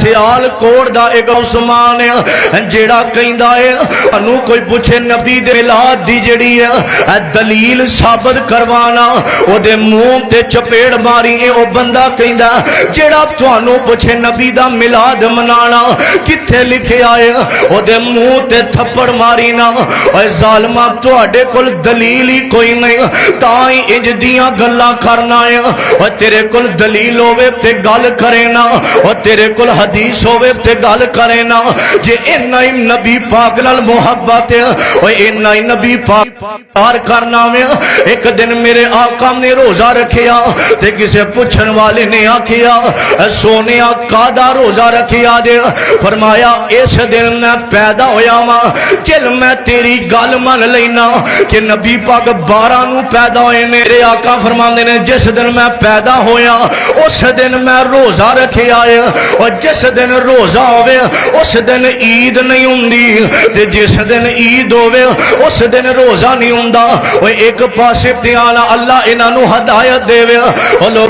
सियालकोट दा एक उस्मान है जेड़ा कहंदा है अनु कोई पूछे नबी दे मिलाद दी जेड़ी है दलील साबित करवाना ओदे मुंह ते चपेड़ मारी ओ बंदा कहंदा जेड़ा तुहानू पूछे नबी दा मिलाद मनाना किथे लिखिया है ओदे मुंह ते थप्पड़ मारी ना ओए जालिमा तुहाडे कोल दलील ही कोई नहीं ताई इंज दियां गल्लां करना है और तेरे कोल दलील होवे ते गल करे ना और तेरे कोल हदीस होवे ते गल करे ना जे इन्ना ही नबी पाक नाल मोहब्बत है और इन्ना ही नबी पाक पार करना वे। एक दिन मेरे आका ने रोजा रखिया ते किसे पूछन वाले ने आखिया सोने कादा रोजा रखिया जे फरमाया इस दिन मैं पैदा होया वा चल मैं तेरी गल मन लेना कि नबी पाक 12 नू पैदा होए मेरे आका फरमांदे ने जिस दिन मैं पैदा होया उस दिन मैं रोजा रखिया है और जिस दिन रोजा होवे उस दिन ईद नहीं हुंदी ते जिस दिन ईद होवे उस दिन रोजा नहीं हुंदा। ओए एक पासे ते आला अल्लाह इन्हां नू हदायत देवे।